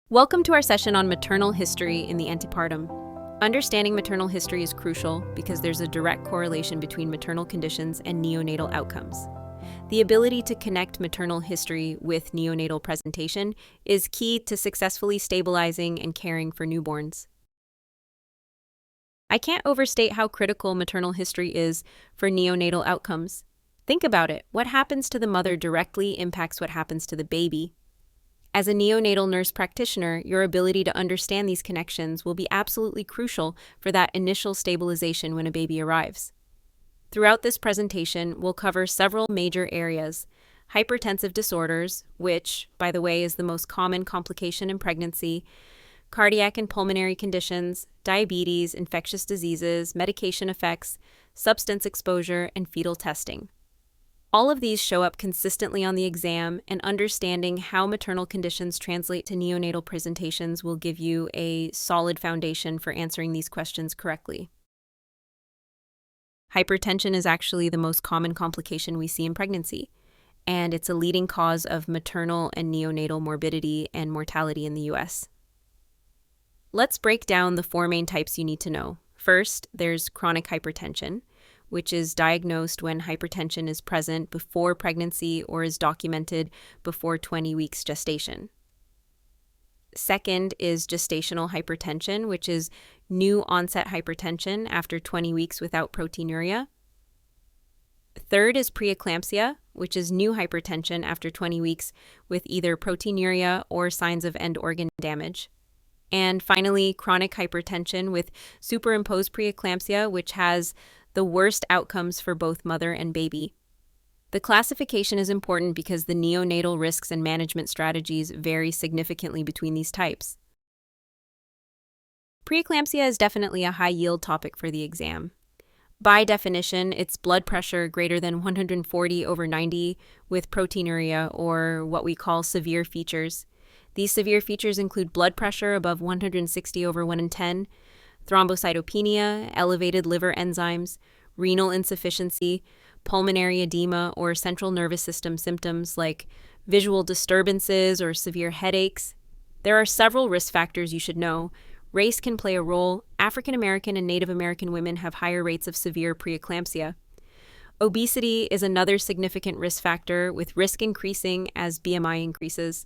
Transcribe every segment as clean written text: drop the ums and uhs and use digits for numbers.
Welcome to our session on maternal history in the antepartum. Understanding maternal history is crucial because there's a direct correlation between maternal conditions and neonatal outcomes. The ability to connect maternal history with neonatal presentation is key to successfully stabilizing and caring for newborns. I can't overstate how critical maternal history is for neonatal outcomes. Think about it. What happens to the mother directly impacts what happens to the baby. As a neonatal nurse practitioner, your ability to understand these connections will be absolutely crucial for that initial stabilization when a baby arrives. Throughout this presentation, we'll cover several major areas: hypertensive disorders, which, by the way, is the most common complication in pregnancy, cardiac and pulmonary conditions, diabetes, infectious diseases, medication effects, substance exposure, and fetal testing. All of these show up consistently on the exam, and understanding how maternal conditions translate to neonatal presentations will give you a solid foundation for answering these questions correctly. Hypertension is actually the most common complication we see in pregnancy, and it's a leading cause of maternal and neonatal morbidity and mortality in the U.S. Let's break down the four main types you need to know. First, there's chronic hypertension, which is diagnosed when hypertension is present before pregnancy or is documented before 20 weeks gestation. Second is gestational hypertension, which is new onset hypertension after 20 weeks without proteinuria. Third is preeclampsia, which is new hypertension after 20 weeks with either proteinuria or signs of end organ damage. And finally, chronic hypertension with superimposed preeclampsia, which has the worst outcomes for both mother and baby. The classification is important because the neonatal risks and management strategies vary significantly between these types. Preeclampsia is definitely a high-yield topic for the exam. By definition, it's blood pressure greater than 140/90 with proteinuria, or what we call severe features. These severe features include blood pressure above 160/110, thrombocytopenia, elevated liver enzymes, renal insufficiency, pulmonary edema, or central nervous system symptoms like visual disturbances or severe headaches. There are several risk factors you should know. Race can play a role. African American and Native American women have higher rates of severe preeclampsia. Obesity is another significant risk factor, with risk increasing as BMI increases.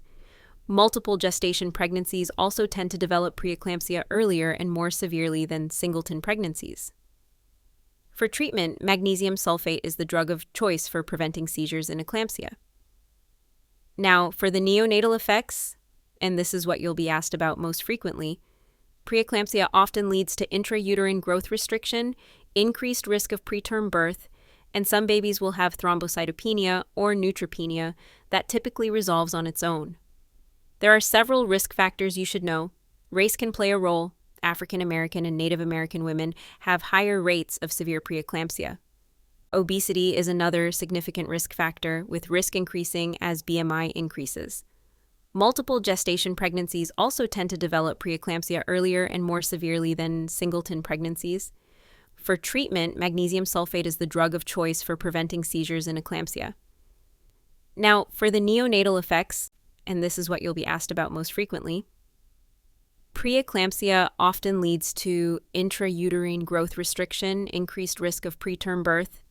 Multiple gestation pregnancies also tend to develop preeclampsia earlier and more severely than singleton pregnancies. For treatment, magnesium sulfate is the drug of choice for preventing seizures in eclampsia. Now, for the neonatal effects, and this is what you'll be asked about most frequently, preeclampsia often leads to intrauterine growth restriction, increased risk of preterm birth, and some babies will have thrombocytopenia or neutropenia that typically resolves on its own. There are several risk factors you should know. Race can play a role. African American and Native American women have higher rates of severe preeclampsia. Obesity is another significant risk factor, with risk increasing as BMI increases. Multiple gestation pregnancies also tend to develop preeclampsia earlier and more severely than singleton pregnancies. For treatment, magnesium sulfate is the drug of choice for preventing seizures in eclampsia. Now, for the neonatal effects, and this is what you'll be asked about most frequently, preeclampsia often leads to intrauterine growth restriction, increased risk of preterm birth,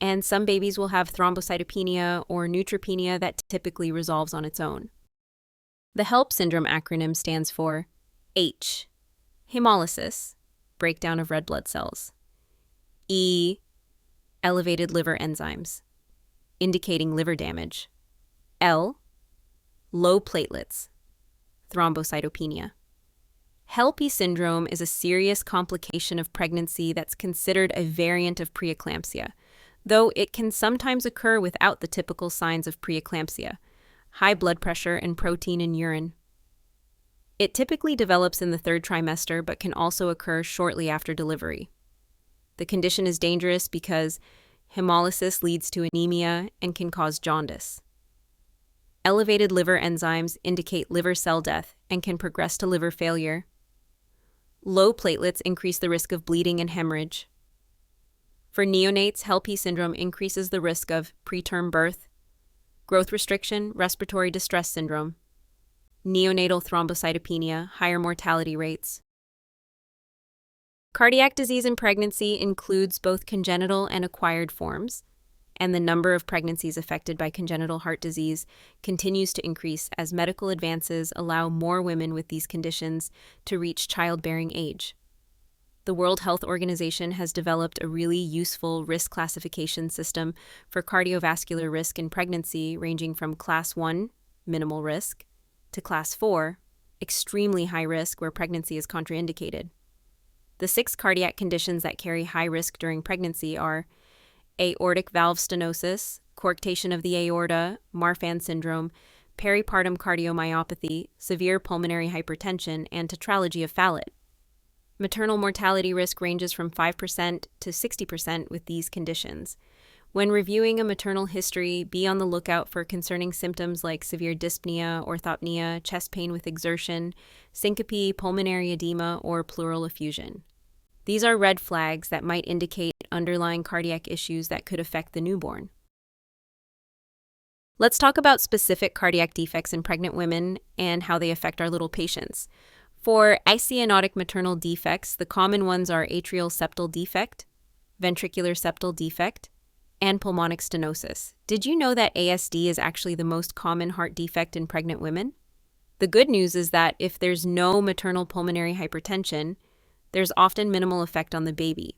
and some babies will have thrombocytopenia or neutropenia that typically resolves on its own. The HELP syndrome acronym stands for H, hemolysis, breakdown of red blood cells; E, elevated liver enzymes, indicating liver damage; L, low platelets, thrombocytopenia. HELP syndrome is a serious complication of pregnancy that's considered a variant of preeclampsia, though it can sometimes occur without the typical signs of preeclampsia: high blood pressure and protein in urine. It typically develops in the third trimester, but can also occur shortly after delivery. The condition is dangerous because hemolysis leads to anemia and can cause jaundice. Elevated liver enzymes indicate liver cell death and can progress to liver failure. Low platelets increase the risk of bleeding and hemorrhage. For neonates, HELP syndrome increases the risk of preterm birth, growth restriction, respiratory distress syndrome. neonatal thrombocytopenia, higher mortality rates. Cardiac disease in pregnancy includes both congenital and acquired forms, and the number of pregnancies affected by congenital heart disease continues to increase as medical advances allow more women with these conditions to reach childbearing age. The World Health Organization has developed a really useful risk classification system for cardiovascular risk in pregnancy, ranging from Class 1, minimal risk, to Class 4, extremely high risk where pregnancy is contraindicated. The 6 cardiac conditions that carry high risk during pregnancy are aortic valve stenosis, coarctation of the aorta, Marfan syndrome, peripartum cardiomyopathy, severe pulmonary hypertension, and tetralogy of Fallot. Maternal mortality risk ranges from 5% to 60% with these conditions. When reviewing a maternal history, be on the lookout for concerning symptoms like severe dyspnea, orthopnea, chest pain with exertion, syncope, pulmonary edema, or pleural effusion. These are red flags that might indicate underlying cardiac issues that could affect the newborn. Let's talk about specific cardiac defects in pregnant women and how they affect our little patients. For icyanotic maternal defects, the common ones are atrial septal defect, ventricular septal defect, and pulmonic stenosis. Did you know that ASD is actually the most common heart defect in pregnant women? The good news is that if there's no maternal pulmonary hypertension, there's often minimal effect on the baby.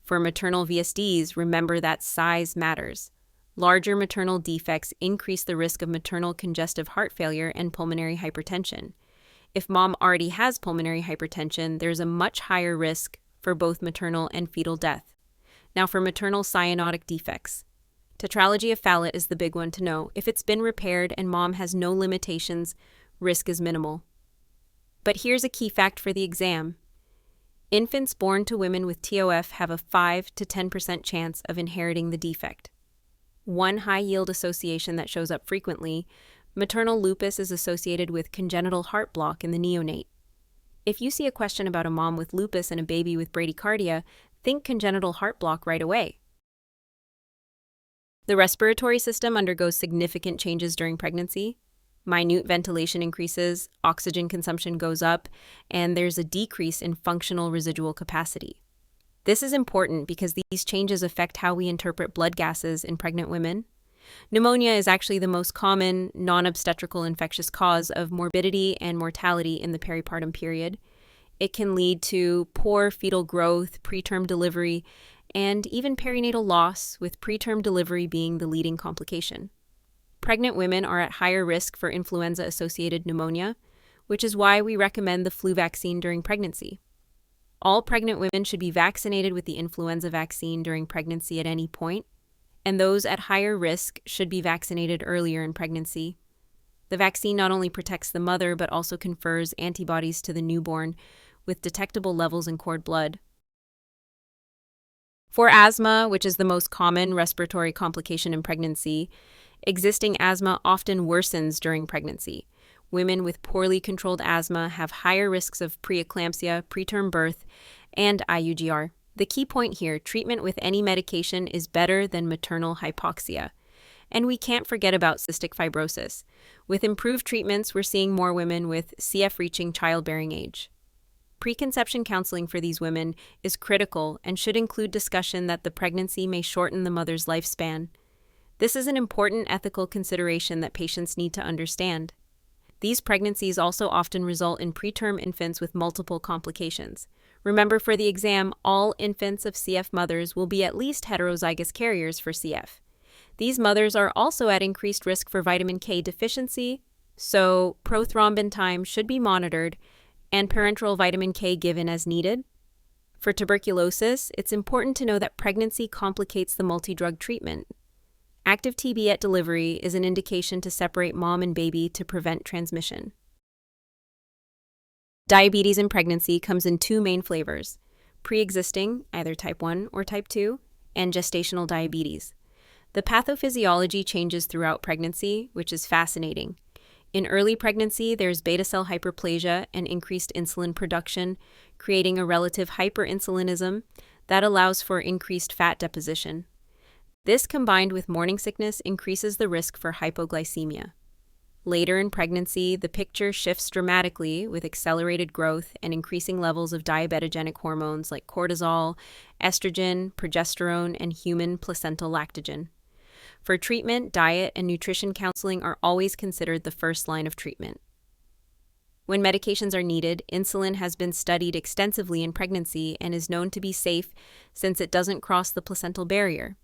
For maternal VSDs, remember that size matters. Larger maternal defects increase the risk of maternal congestive heart failure and pulmonary hypertension. If mom already has pulmonary hypertension, there's a much higher risk for both maternal and fetal death. Now for maternal cyanotic defects. Tetralogy of Fallot is the big one to know. If it's been repaired and mom has no limitations, risk is minimal. But here's a key fact for the exam. Infants born to women with TOF have a 5 to 10% chance of inheriting the defect. One high-yield association that shows up frequently, maternal lupus is associated with congenital heart block in the neonate. If you see a question about a mom with lupus and a baby with bradycardia, think congenital heart block right away. The respiratory system undergoes significant changes during pregnancy. Minute ventilation increases, oxygen consumption goes up, and there's a decrease in functional residual capacity. This is important because these changes affect how we interpret blood gases in pregnant women. Pneumonia is actually the most common non-obstetrical infectious cause of morbidity and mortality in the peripartum period. It can lead to poor fetal growth, preterm delivery, and even perinatal loss, with preterm delivery being the leading complication. Pregnant women are at higher risk for influenza-associated pneumonia, which is why we recommend the flu vaccine during pregnancy. All pregnant women should be vaccinated with the influenza vaccine during pregnancy at any point, and those at higher risk should be vaccinated earlier in pregnancy. The vaccine not only protects the mother, but also confers antibodies to the newborn with detectable levels in cord blood. For asthma, which is the most common respiratory complication in pregnancy, existing asthma often worsens during pregnancy. Women with poorly controlled asthma have higher risks of preeclampsia, preterm birth, and IUGR. The key point here, treatment with any medication is better than maternal hypoxia. And we can't forget about cystic fibrosis. With improved treatments, we're seeing more women with CF reaching childbearing age. Preconception counseling for these women is critical and should include discussion that the pregnancy may shorten the mother's lifespan. This is an important ethical consideration that patients need to understand. These pregnancies also often result in preterm infants with multiple complications. Remember, for the exam, all infants of CF mothers will be at least heterozygous carriers for CF. These mothers are also at increased risk for vitamin K deficiency, so prothrombin time should be monitored and parenteral vitamin K given as needed. For tuberculosis, it's important to know that pregnancy complicates the multi-drug treatment. Active TB at delivery is an indication to separate mom and baby to prevent transmission. Diabetes in pregnancy comes in 2 main flavors: pre-existing, either type 1 or type 2, and gestational diabetes. The pathophysiology changes throughout pregnancy, which is fascinating. In early pregnancy, there's beta cell hyperplasia and increased insulin production, creating a relative hyperinsulinism that allows for increased fat deposition. This, combined with morning sickness, increases the risk for hypoglycemia. Later in pregnancy, the picture shifts dramatically with accelerated growth and increasing levels of diabetogenic hormones like cortisol, estrogen, progesterone, and human placental lactogen. For treatment, diet and nutrition counseling are always considered the first line of treatment. When medications are needed, insulin has been studied extensively in pregnancy and is known to be safe since it doesn't cross the placental barrier.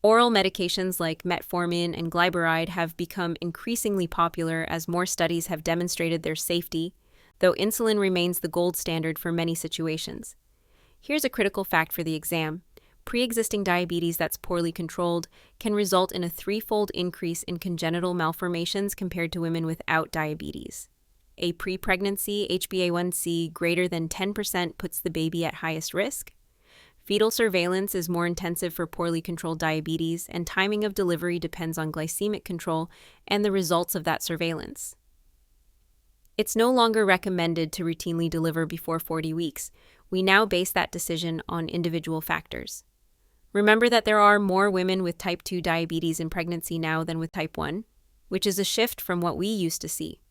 Oral medications like metformin and glyburide have become increasingly popular as more studies have demonstrated their safety, though insulin remains the gold standard for many situations. Here's a critical fact for the exam. Pre-existing diabetes that's poorly controlled can result in a threefold increase in congenital malformations compared to women without diabetes. A pre-pregnancy HbA1c greater than 10% puts the baby at highest risk. Fetal surveillance is more intensive for poorly controlled diabetes, and timing of delivery depends on glycemic control and the results of that surveillance. It's no longer recommended to routinely deliver before 40 weeks. We now base that decision on individual factors. Remember that there are more women with type 2 diabetes in pregnancy now than with type 1, which is a shift from what we used to see.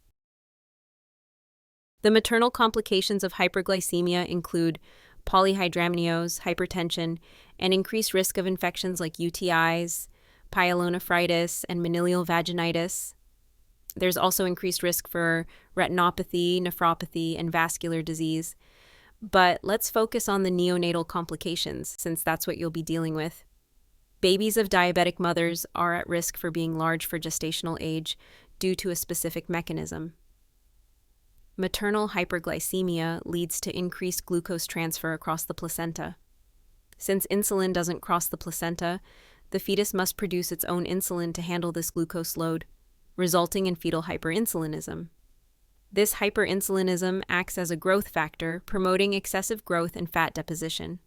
The maternal complications of hyperglycemia include polyhydramnios, hypertension, and increased risk of infections like UTIs, pyelonephritis, and familial vaginitis. There's also increased risk for retinopathy, nephropathy, and vascular disease. But let's focus on the neonatal complications, since that's what you'll be dealing with. Babies of diabetic mothers are at risk for being large for gestational age due to a specific mechanism. Maternal hyperglycemia leads to increased glucose transfer across the placenta. Since insulin doesn't cross the placenta, the fetus must produce its own insulin to handle this glucose load, resulting in fetal hyperinsulinism. This hyperinsulinism acts as a growth factor, promoting excessive growth and fat deposition.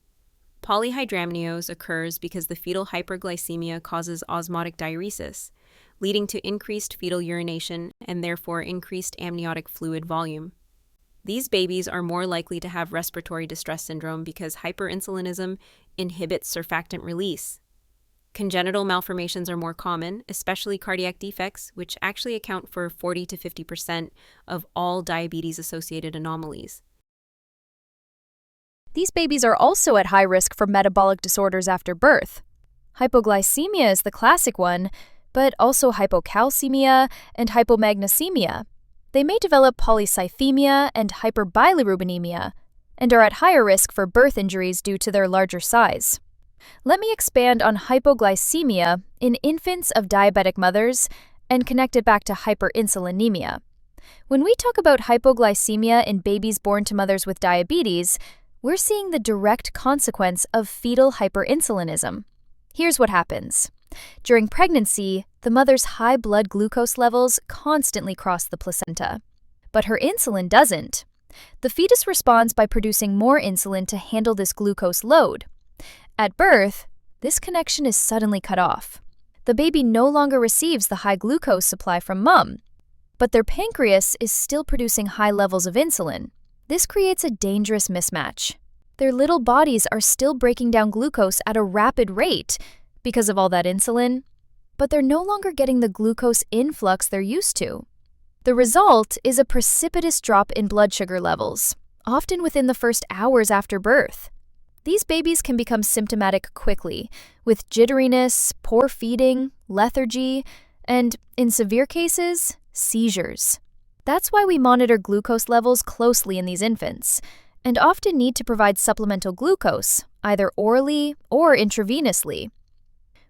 Polyhydramnios occurs because the fetal hyperglycemia causes osmotic diuresis, leading to increased fetal urination and therefore increased amniotic fluid volume. These babies are more likely to have respiratory distress syndrome because hyperinsulinism inhibits surfactant release. Congenital malformations are more common, especially cardiac defects, which actually account for 40 to 50% of all diabetes-associated anomalies. These babies are also at high risk for metabolic disorders after birth. Hypoglycemia is the classic one, but also hypocalcemia and hypomagnesemia. They may develop polycythemia and hyperbilirubinemia, and are at higher risk for birth injuries due to their larger size. Let me expand on hypoglycemia in infants of diabetic mothers and connect it back to hyperinsulinemia. When we talk about hypoglycemia in babies born to mothers with diabetes, we're seeing the direct consequence of fetal hyperinsulinism. Here's what happens. During pregnancy, the mother's high blood glucose levels constantly cross the placenta, but her insulin doesn't. The fetus responds by producing more insulin to handle this glucose load. At birth, this connection is suddenly cut off. The baby no longer receives the high glucose supply from mom, but their pancreas is still producing high levels of insulin. This creates a dangerous mismatch. Their little bodies are still breaking down glucose at a rapid rate because of all that insulin, but they're no longer getting the glucose influx they're used to. The result is a precipitous drop in blood sugar levels, often within the first hours after birth. These babies can become symptomatic quickly, with jitteriness, poor feeding, lethargy, and, in severe cases, seizures. That's why we monitor glucose levels closely in these infants, and often need to provide supplemental glucose, either orally or intravenously.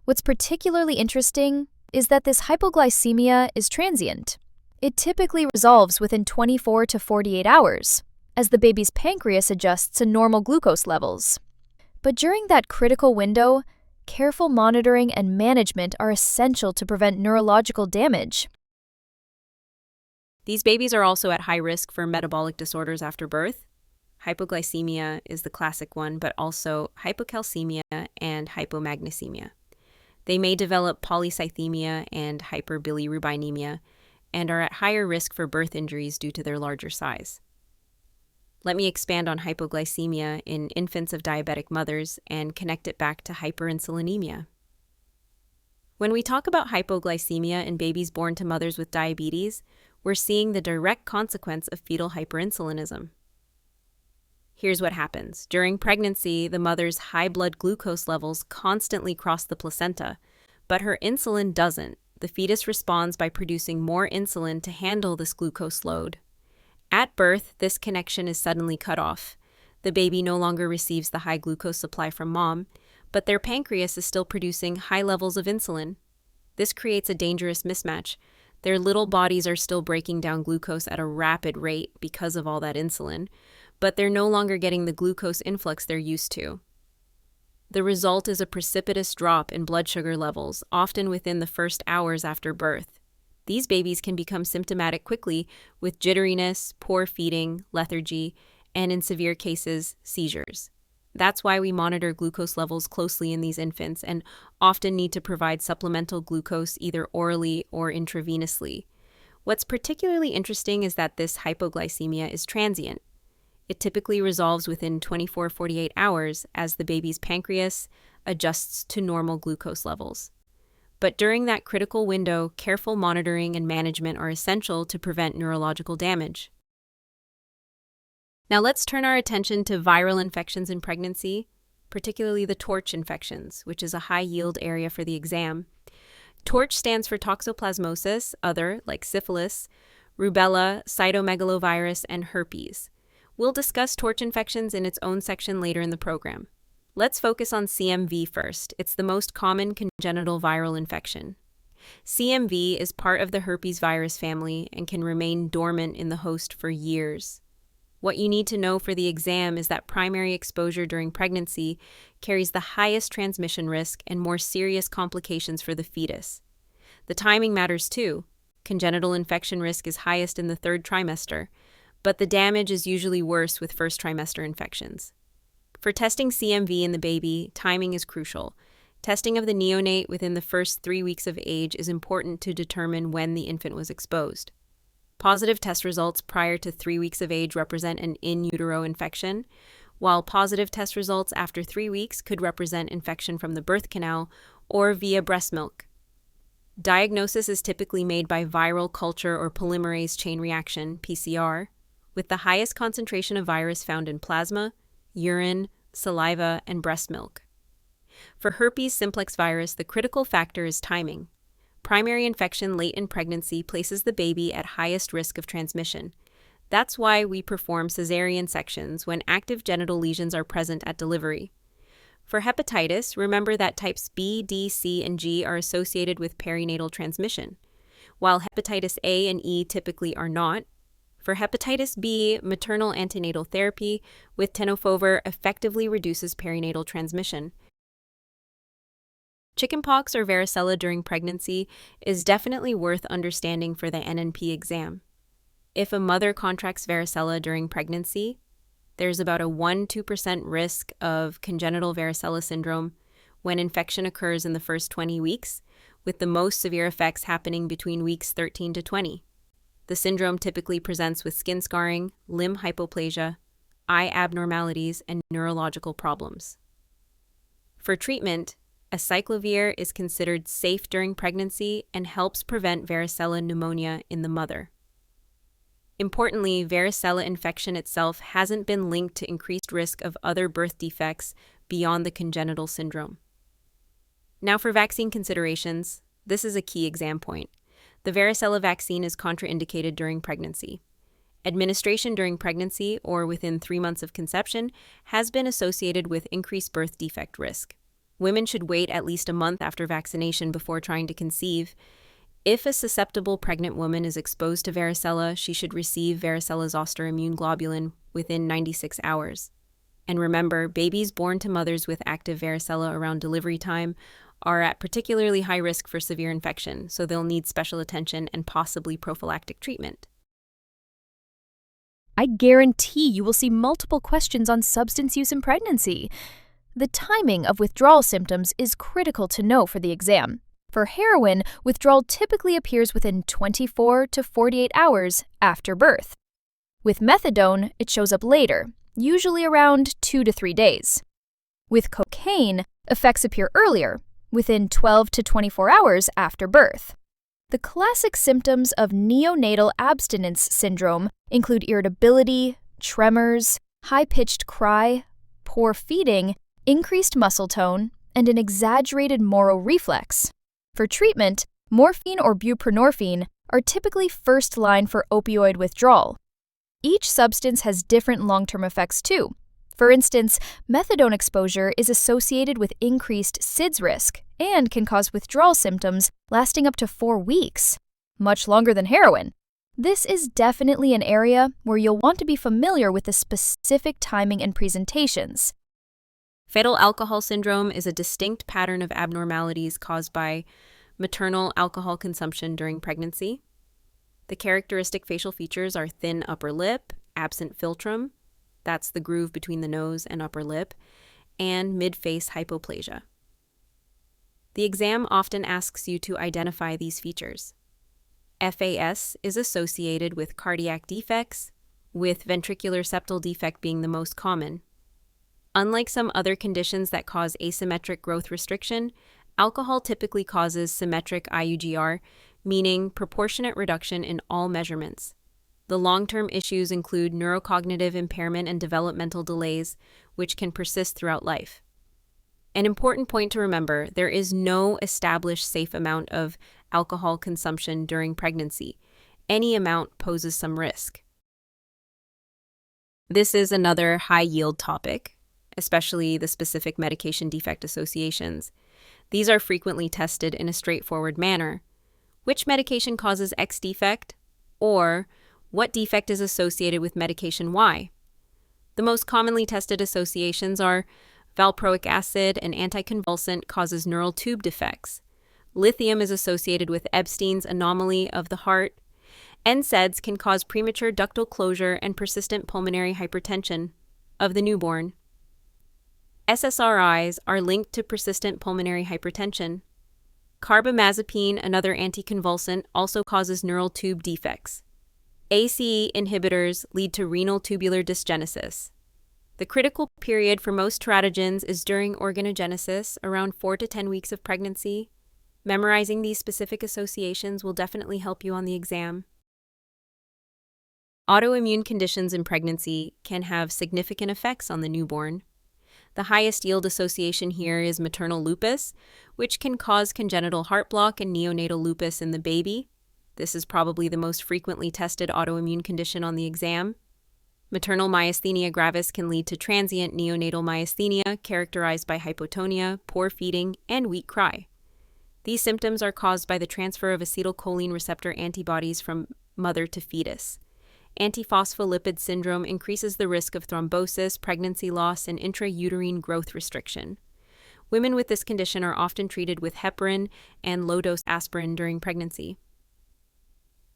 What's particularly interesting is that this hypoglycemia is transient. It typically resolves within 24 to 48 hours, as the baby's pancreas adjusts to normal glucose levels. But during that critical window, careful monitoring and management are essential to prevent neurological damage. These babies are also at high risk for metabolic disorders after birth. Hypoglycemia is the classic one, but also hypocalcemia and hypomagnesemia. They may develop polycythemia and hyperbilirubinemia and are at higher risk for birth injuries due to their larger size. Let me expand on hypoglycemia in infants of diabetic mothers and connect it back to hyperinsulinemia. When we talk about hypoglycemia in babies born to mothers with diabetes, we're seeing the direct consequence of fetal hyperinsulinism. Here's what happens. During pregnancy, the mother's high blood glucose levels constantly cross the placenta, but her insulin doesn't. The fetus responds by producing more insulin to handle this glucose load. At birth, this connection is suddenly cut off. The baby no longer receives the high glucose supply from mom, but their pancreas is still producing high levels of insulin. This creates a dangerous mismatch. Their little bodies are still breaking down glucose at a rapid rate because of all that insulin, but they're no longer getting the glucose influx they're used to. The result is a precipitous drop in blood sugar levels, often within the first hours after birth. These babies can become symptomatic quickly with jitteriness, poor feeding, lethargy, and in severe cases, seizures. That's why we monitor glucose levels closely in these infants and often need to provide supplemental glucose either orally or intravenously. What's particularly interesting is that this hypoglycemia is transient. It typically resolves within 24-48 hours as the baby's pancreas adjusts to normal glucose levels. But during that critical window, careful monitoring and management are essential to prevent neurological damage. Now let's turn our attention to viral infections in pregnancy, particularly the TORCH infections, which is a high-yield area for the exam. TORCH stands for toxoplasmosis, other, like syphilis, rubella, cytomegalovirus, and herpes. We'll discuss TORCH infections in its own section later in the program. Let's focus on CMV first. It's the most common congenital viral infection. CMV is part of the herpes virus family and can remain dormant in the host for years. What you need to know for the exam is that primary exposure during pregnancy carries the highest transmission risk and more serious complications for the fetus. The timing matters too. Congenital infection risk is highest in the third trimester, but the damage is usually worse with first trimester infections. For testing CMV in the baby, timing is crucial. Testing of the neonate within the first 3 weeks of age is important to determine when the infant was exposed. Positive test results prior to 3 weeks of age represent an in utero infection, while positive test results after 3 weeks could represent infection from the birth canal or via breast milk. Diagnosis is typically made by viral culture or polymerase chain reaction, PCR, with the highest concentration of virus found in plasma, urine, saliva, and breast milk. For herpes simplex virus, the critical factor is timing. Primary infection late in pregnancy places the baby at highest risk of transmission. That's why we perform cesarean sections when active genital lesions are present at delivery. For hepatitis, remember that types B, D, C, and G are associated with perinatal transmission, while hepatitis A and E typically are not. For hepatitis B, maternal antenatal therapy with tenofovir effectively reduces perinatal transmission. Chickenpox or varicella during pregnancy is definitely worth understanding for the NNP exam. If a mother contracts varicella during pregnancy, there's about a 1-2% risk of congenital varicella syndrome when infection occurs in the first 20 weeks, with the most severe effects happening between weeks 13 to 20. The syndrome typically presents with skin scarring, limb hypoplasia, eye abnormalities, and neurological problems. For treatment, acyclovir is considered safe during pregnancy and helps prevent varicella pneumonia in the mother. Importantly, varicella infection itself hasn't been linked to increased risk of other birth defects beyond the congenital syndrome. Now for vaccine considerations, this is a key exam point. The varicella vaccine is contraindicated during pregnancy. Administration during pregnancy or within 3 months of conception has been associated with increased birth defect risk. Women should wait at least a month after vaccination before trying to conceive. If a susceptible pregnant woman is exposed to varicella, she should receive varicella zoster immune globulin within 96 hours. And remember, babies born to mothers with active varicella around delivery time are at particularly high risk for severe infection, so they'll need special attention and possibly prophylactic treatment. I guarantee you will see multiple questions on substance use in pregnancy. The timing of withdrawal symptoms is critical to know for the exam. For heroin, withdrawal typically appears within 24 to 48 hours after birth. With methadone, it shows up later, usually around 2 to 3 days. With cocaine, effects appear earlier, within 12 to 24 hours after birth. The classic symptoms of neonatal abstinence syndrome include irritability, tremors, high-pitched cry, poor feeding, increased muscle tone, and an exaggerated Moro reflex. For treatment, morphine or buprenorphine are typically first line for opioid withdrawal. Each substance has different long-term effects too. For instance, methadone exposure is associated with increased SIDS risk and can cause withdrawal symptoms lasting up to 4 weeks, much longer than heroin. This is definitely an area where you'll want to be familiar with the specific timing and presentations. Fetal alcohol syndrome is a distinct pattern of abnormalities caused by maternal alcohol consumption during pregnancy. The characteristic facial features are thin upper lip, absent philtrum, that's the groove between the nose and upper lip, and mid-face hypoplasia. The exam often asks you to identify these features. FAS is associated with cardiac defects, with ventricular septal defect being the most common. Unlike some other conditions that cause asymmetric growth restriction, alcohol typically causes symmetric IUGR, meaning proportionate reduction in all measurements. The long-term issues include neurocognitive impairment and developmental delays, which can persist throughout life. An important point to remember, there is no established safe amount of alcohol consumption during pregnancy. Any amount poses some risk. This is another high-yield topic, especially the specific medication defect associations. These are frequently tested in a straightforward manner. Which medication causes X defect? Or what defect is associated with medication Y? The most commonly tested associations are valproic acid, an anticonvulsant, causes neural tube defects. Lithium is associated with Ebstein's anomaly of the heart. NSAIDs can cause premature ductal closure and persistent pulmonary hypertension of the newborn. SSRIs are linked to persistent pulmonary hypertension. Carbamazepine, another anticonvulsant, also causes neural tube defects. ACE inhibitors lead to renal tubular dysgenesis. The critical period for most teratogens is during organogenesis, around 4 to 10 weeks of pregnancy. Memorizing these specific associations will definitely help you on the exam. Autoimmune conditions in pregnancy can have significant effects on the newborn. The highest yield association here is maternal lupus, which can cause congenital heart block and neonatal lupus in the baby. This is probably the most frequently tested autoimmune condition on the exam. Maternal myasthenia gravis can lead to transient neonatal myasthenia characterized by hypotonia, poor feeding, and weak cry. These symptoms are caused by the transfer of acetylcholine receptor antibodies from mother to fetus. Antiphospholipid syndrome increases the risk of thrombosis, pregnancy loss, and intrauterine growth restriction. Women with this condition are often treated with heparin and low-dose aspirin during pregnancy.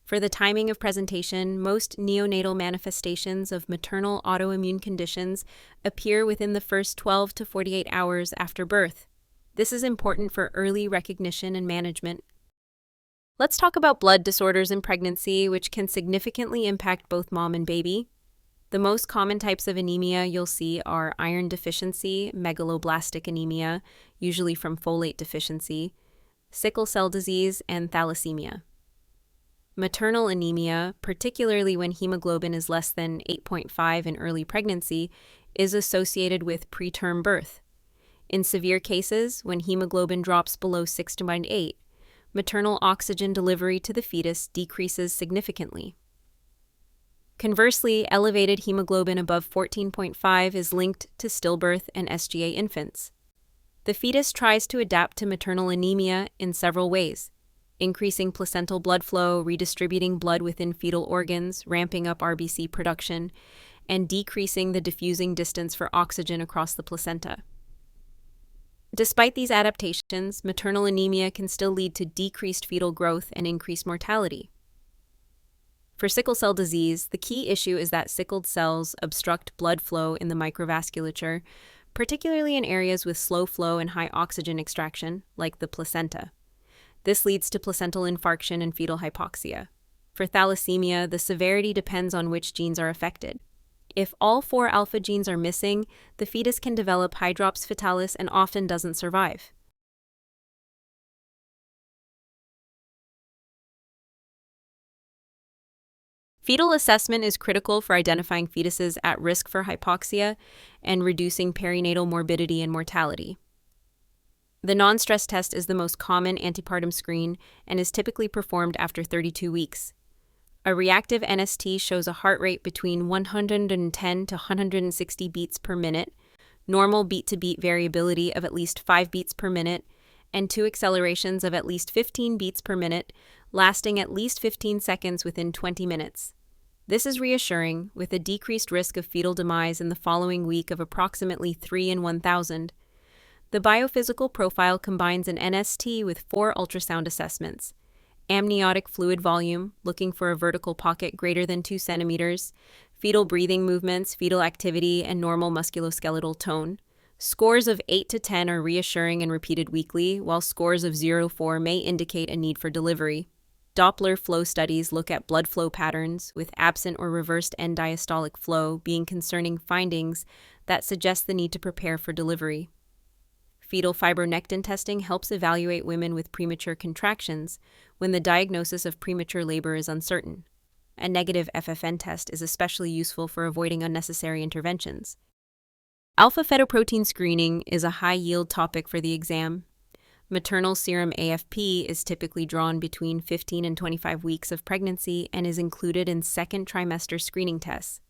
For the timing of presentation, most neonatal manifestations of maternal autoimmune conditions appear within the first 12 to 48 hours after birth. This is important for early recognition and management. Let's talk about blood disorders in pregnancy, which can significantly impact both mom and baby. The most common types of anemia you'll see are iron deficiency, megaloblastic anemia, usually from folate deficiency, sickle cell disease, and thalassemia. Maternal anemia, particularly when hemoglobin is less than 8.5 in early pregnancy, is associated with preterm birth. In severe cases, when hemoglobin drops below 6.8, maternal oxygen delivery to the fetus decreases significantly. Conversely, elevated hemoglobin above 14.5 is linked to stillbirth and SGA infants. The fetus tries to adapt to maternal anemia in several ways: increasing placental blood flow, redistributing blood within fetal organs, ramping up RBC production, and decreasing the diffusing distance for oxygen across the placenta. Despite these adaptations, maternal anemia can still lead to decreased fetal growth and increased mortality. For sickle cell disease, the key issue is that sickled cells obstruct blood flow in the microvasculature, particularly in areas with slow flow and high oxygen extraction, like the placenta. This leads to placental infarction and fetal hypoxia. For thalassemia, the severity depends on which genes are affected. If all 4 alpha genes are missing, the fetus can develop hydrops fetalis and often doesn't survive. Fetal assessment is critical for identifying fetuses at risk for hypoxia and reducing perinatal morbidity and mortality. The non-stress test is the most common antepartum screen and is typically performed after 32 weeks. A reactive NST shows a heart rate between 110 to 160 beats per minute, normal beat-to-beat variability of at least 5 beats per minute, and 2 accelerations of at least 15 beats per minute, lasting at least 15 seconds within 20 minutes. This is reassuring, with a decreased risk of fetal demise in the following week of approximately 3 in 1,000. The biophysical profile combines an NST with 4 ultrasound assessments: amniotic fluid volume, looking for a vertical pocket greater than 2 centimeters, fetal breathing movements, fetal activity, and normal musculoskeletal tone. Scores of 8 to 10 are reassuring and repeated weekly, while scores of 0 to 4 may indicate a need for delivery. Doppler flow studies look at blood flow patterns, with absent or reversed end diastolic flow being concerning findings that suggest the need to prepare for delivery. Fetal fibronectin testing helps evaluate women with premature contractions when the diagnosis of premature labor is uncertain. A negative FFN test is especially useful for avoiding unnecessary interventions. Alpha-fetoprotein screening is a high-yield topic for the exam. Maternal serum AFP is typically drawn between 15 and 25 weeks of pregnancy and is included in second trimester screening tests.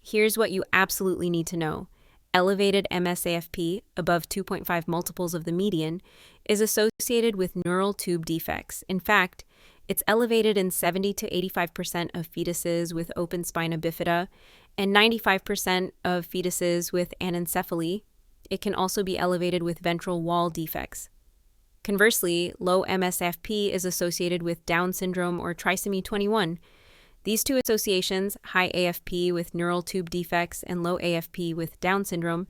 Here's what you absolutely need to know. Elevated MSAFP, above 2.5 multiples of the median, is associated with neural tube defects. In fact, it's elevated in 70 to 85% of fetuses with open spina bifida and 95% of fetuses with anencephaly. It can also be elevated with ventral wall defects. Conversely, low MSAFP is associated with Down syndrome or trisomy 21. These two associations, high AFP with neural tube defects and low AFP with Down syndrome,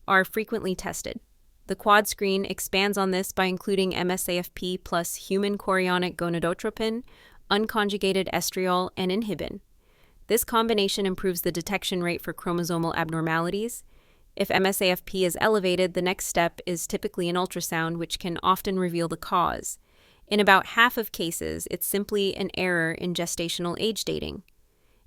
are frequently tested. The quad screen expands on this by including MSAFP plus human chorionic gonadotropin, unconjugated estriol, and inhibin. This combination improves the detection rate for chromosomal abnormalities. If MSAFP is elevated, the next step is typically an ultrasound, which can often reveal the cause. In about half of cases, it's simply an error in gestational age dating.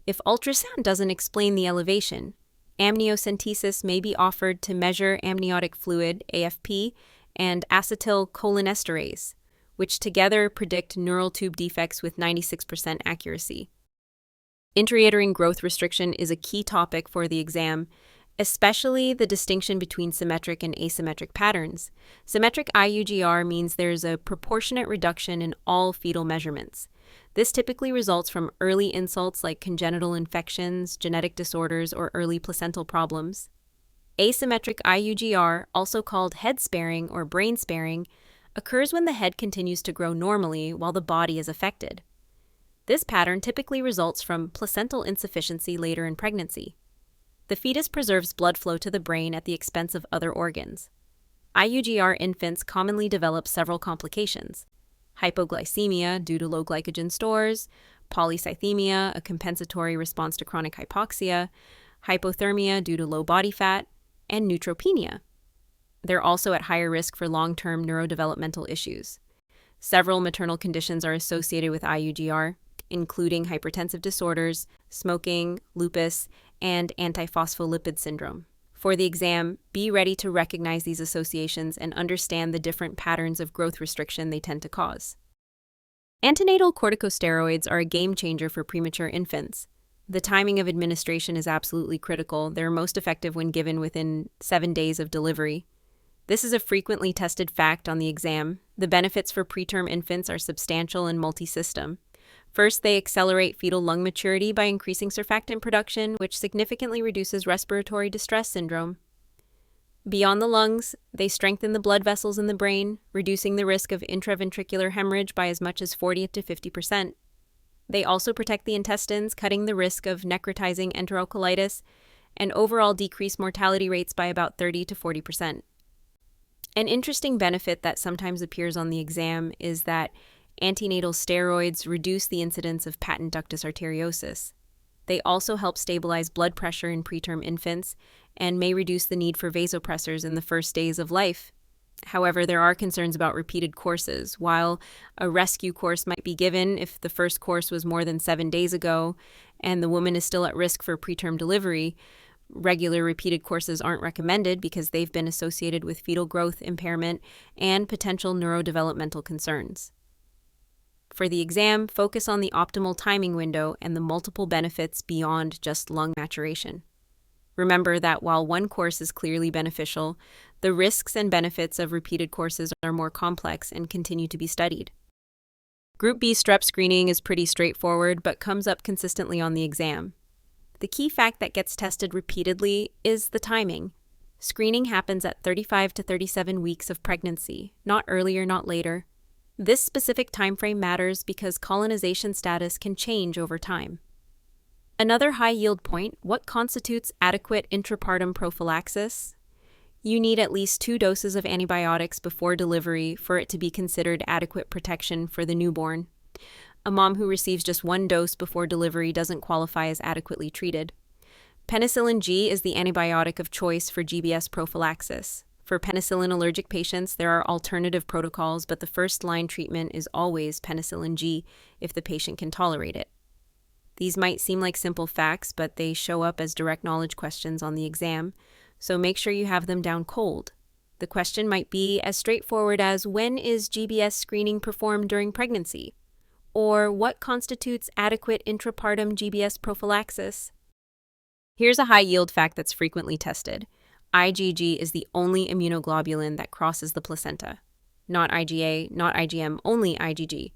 If ultrasound doesn't explain the elevation, amniocentesis may be offered to measure amniotic fluid, AFP, and acetylcholinesterase, which together predict neural tube defects with 96% accuracy. Intrauterine growth restriction is a key topic for the exam, especially the distinction between symmetric and asymmetric patterns. Symmetric IUGR means there's a proportionate reduction in all fetal measurements. This typically results from early insults like congenital infections, genetic disorders, or early placental problems. Asymmetric IUGR, also called head sparing or brain sparing, occurs when the head continues to grow normally while the body is affected. This pattern typically results from placental insufficiency later in pregnancy. The fetus preserves blood flow to the brain at the expense of other organs. IUGR infants commonly develop several complications: hypoglycemia due to low glycogen stores, polycythemia, a compensatory response to chronic hypoxia, hypothermia due to low body fat, and neutropenia. They're also at higher risk for long-term neurodevelopmental issues. Several maternal conditions are associated with IUGR, including hypertensive disorders, smoking, lupus, and antiphospholipid syndrome. For the exam, be ready to recognize these associations and understand the different patterns of growth restriction they tend to cause. Antenatal corticosteroids are a game changer for premature infants. The timing of administration is absolutely critical. They're most effective when given within 7 days of delivery. This is a frequently tested fact on the exam. The benefits for preterm infants are substantial and multi-system. First, they accelerate fetal lung maturity by increasing surfactant production, which significantly reduces respiratory distress syndrome. Beyond the lungs, they strengthen the blood vessels in the brain, reducing the risk of intraventricular hemorrhage by as much as 40 to 50%. They also protect the intestines, cutting the risk of necrotizing enterocolitis, and overall decrease mortality rates by about 30 to 40%. An interesting benefit that sometimes appears on the exam is that antenatal steroids reduce the incidence of patent ductus arteriosus. They also help stabilize blood pressure in preterm infants and may reduce the need for vasopressors in the first days of life. However, there are concerns about repeated courses. While a rescue course might be given if the first course was more than 7 days ago and the woman is still at risk for preterm delivery, regular repeated courses aren't recommended because they've been associated with fetal growth impairment and potential neurodevelopmental concerns. For the exam, focus on the optimal timing window and the multiple benefits beyond just lung maturation. Remember that while one course is clearly beneficial, the risks and benefits of repeated courses are more complex and continue to be studied. Group B strep screening is pretty straightforward but comes up consistently on the exam. The key fact that gets tested repeatedly is the timing. Screening happens at 35 to 37 weeks of pregnancy, not earlier, not later. This specific time frame matters because colonization status can change over time. Another high-yield point: what constitutes adequate intrapartum prophylaxis? You need at least 2 doses of antibiotics before delivery for it to be considered adequate protection for the newborn. A mom who receives just 1 dose before delivery doesn't qualify as adequately treated. Penicillin G is the antibiotic of choice for GBS prophylaxis. For penicillin-allergic patients, there are alternative protocols, but the first-line treatment is always penicillin G if the patient can tolerate it. These might seem like simple facts, but they show up as direct knowledge questions on the exam, so make sure you have them down cold. The question might be as straightforward as, when is GBS screening performed during pregnancy? Or what constitutes adequate intrapartum GBS prophylaxis? Here's a high-yield fact that's frequently tested. IgG is the only immunoglobulin that crosses the placenta. Not IgA, not IgM, only IgG.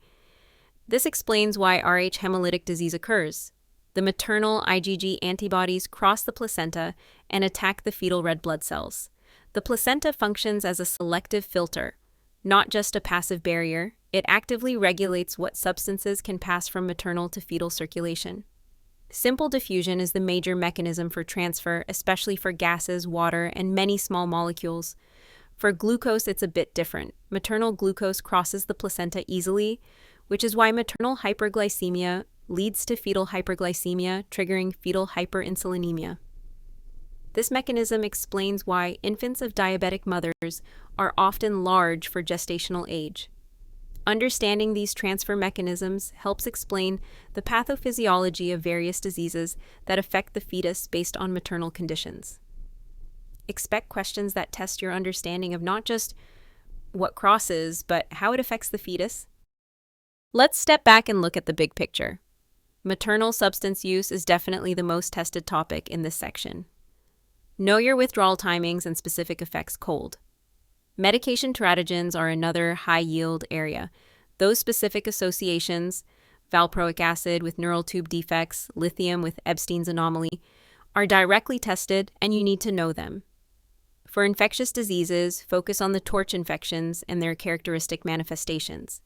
This explains why Rh hemolytic disease occurs. The maternal IgG antibodies cross the placenta and attack the fetal red blood cells. The placenta functions as a selective filter, not just a passive barrier. It actively regulates what substances can pass from maternal to fetal circulation. Simple diffusion is the major mechanism for transfer, especially for gases, water, and many small molecules. For glucose, it's a bit different. Maternal glucose crosses the placenta easily, which is why maternal hyperglycemia leads to fetal hyperglycemia, triggering fetal hyperinsulinemia. This mechanism explains why infants of diabetic mothers are often large for gestational age. Understanding these transfer mechanisms helps explain the pathophysiology of various diseases that affect the fetus based on maternal conditions. Expect questions that test your understanding of not just what crosses, but how it affects the fetus. Let's step back and look at the big picture. Maternal substance use is definitely the most tested topic in this section. Know your withdrawal timings and specific effects cold. Medication teratogens are another high-yield area. Those specific associations, valproic acid with neural tube defects, lithium with Epstein's anomaly, are directly tested and you need to know them. For infectious diseases, focus on the torch infections and their characteristic manifestations.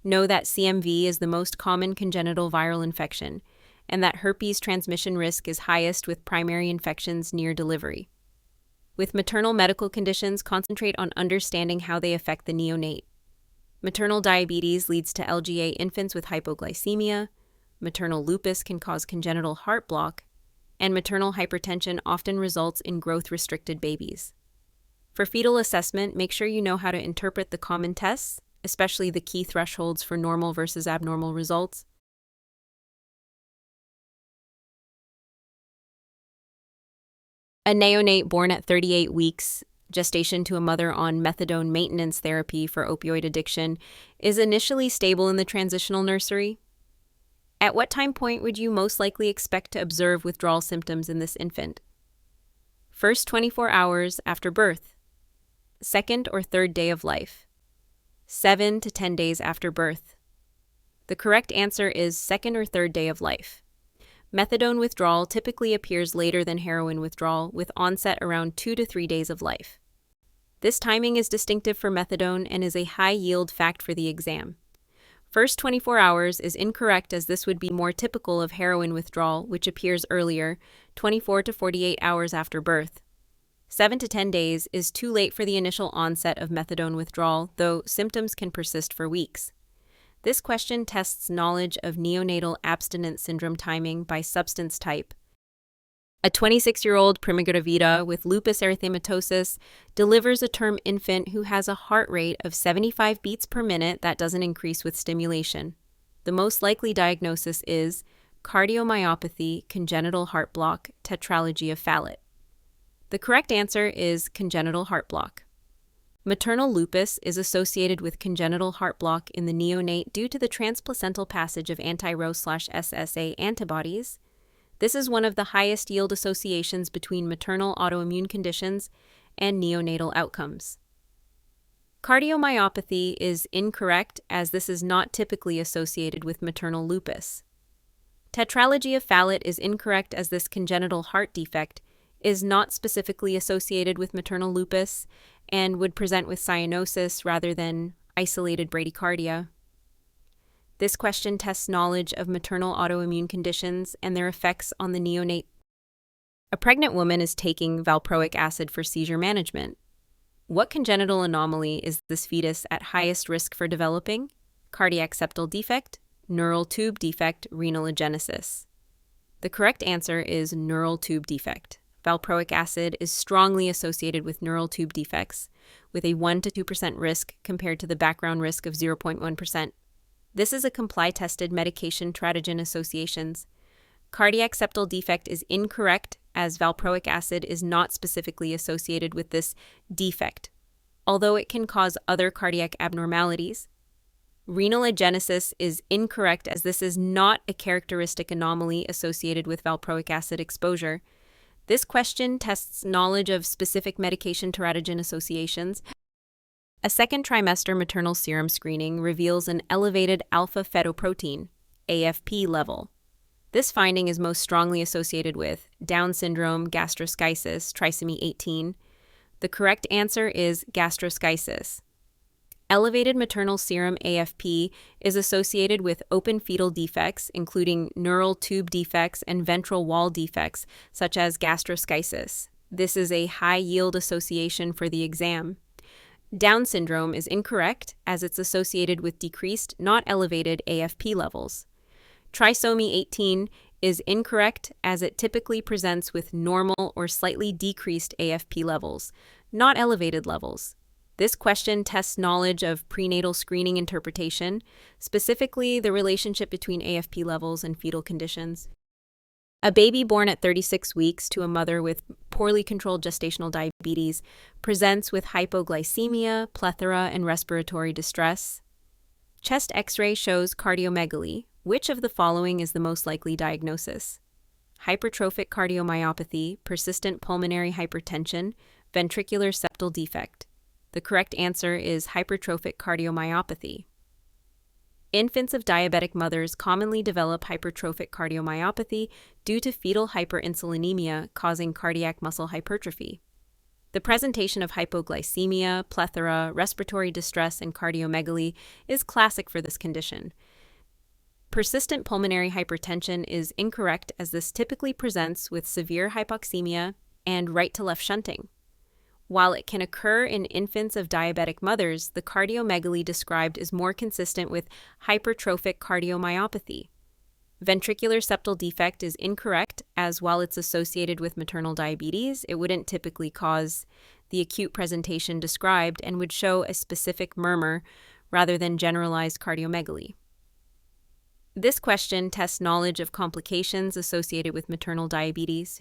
Know that CMV is the most common congenital viral infection, and that herpes transmission risk is highest with primary infections near delivery. With maternal medical conditions, concentrate on understanding how they affect the neonate. Maternal diabetes leads to LGA infants with hypoglycemia, maternal lupus can cause congenital heart block, and maternal hypertension often results in growth-restricted babies. For fetal assessment, make sure you know how to interpret the common tests, especially the key thresholds for normal versus abnormal results. A neonate born at 38 weeks, gestation to a mother on methadone maintenance therapy for opioid addiction, is initially stable in the transitional nursery. At what time point would you most likely expect to observe withdrawal symptoms in this infant? First 24 hours after birth. Second or third day of life. 7 to 10 days after birth. The correct answer is second or third day of life. Methadone withdrawal typically appears later than heroin withdrawal, with onset around 2 to 3 days of life. This timing is distinctive for methadone and is a high-yield fact for the exam. First 24 hours is incorrect, as this would be more typical of heroin withdrawal, which appears earlier, 24 to 48 hours after birth. 7 to 10 days is too late for the initial onset of methadone withdrawal, though symptoms can persist for weeks. This question tests knowledge of neonatal abstinence syndrome timing by substance type. A 26-year-old primigravida with lupus erythematosus delivers a term infant who has a heart rate of 75 beats per minute that doesn't increase with stimulation. The most likely diagnosis is cardiomyopathy, congenital heart block, tetralogy of Fallot. The correct answer is congenital heart block. Maternal lupus is associated with congenital heart block in the neonate due to the transplacental passage of anti-Ro/SSA antibodies. This is one of the highest yield associations between maternal autoimmune conditions and neonatal outcomes. Cardiomyopathy is incorrect as this is not typically associated with maternal lupus. Tetralogy of Fallot is incorrect as this congenital heart defect is not specifically associated with maternal lupus and would present with cyanosis rather than isolated bradycardia. This question tests knowledge of maternal autoimmune conditions and their effects on the neonate. A pregnant woman is taking valproic acid for seizure management. What congenital anomaly is this fetus at highest risk for developing? Cardiac septal defect, neural tube defect, renal agenesis. The correct answer is neural tube defect. Valproic acid is strongly associated with neural tube defects, with a 1 to 2% risk compared to the background risk of 0.1%. This is a comply-tested medication teratogen associations. Cardiac septal defect is incorrect as valproic acid is not specifically associated with this defect, although it can cause other cardiac abnormalities. Renal agenesis is incorrect as this is not a characteristic anomaly associated with valproic acid exposure. This question tests knowledge of specific medication teratogen associations. A second trimester maternal serum screening reveals an elevated alpha-fetoprotein, AFP level. This finding is most strongly associated with Down syndrome, gastroschisis, trisomy 18. The correct answer is gastroschisis. Elevated maternal serum AFP is associated with open fetal defects, including neural tube defects and ventral wall defects, such as gastroschisis. This is a high-yield association for the exam. Down syndrome is incorrect as it's associated with decreased, not elevated AFP levels. Trisomy 18 is incorrect as it typically presents with normal or slightly decreased AFP levels, not elevated levels. This question tests knowledge of prenatal screening interpretation, specifically the relationship between AFP levels and fetal conditions. A baby born at 36 weeks to a mother with poorly controlled gestational diabetes presents with hypoglycemia, plethora, and respiratory distress. Chest X-ray shows cardiomegaly. Which of the following is the most likely diagnosis? Hypertrophic cardiomyopathy, persistent pulmonary hypertension, ventricular septal defect. The correct answer is hypertrophic cardiomyopathy. Infants of diabetic mothers commonly develop hypertrophic cardiomyopathy due to fetal hyperinsulinemia causing cardiac muscle hypertrophy. The presentation of hypoglycemia, plethora, respiratory distress, and cardiomegaly is classic for this condition. Persistent pulmonary hypertension is incorrect as this typically presents with severe hypoxemia and right-to-left shunting. While it can occur in infants of diabetic mothers, the cardiomegaly described is more consistent with hypertrophic cardiomyopathy. Ventricular septal defect is incorrect, as while it's associated with maternal diabetes, it wouldn't typically cause the acute presentation described and would show a specific murmur rather than generalized cardiomegaly. This question tests knowledge of complications associated with maternal diabetes.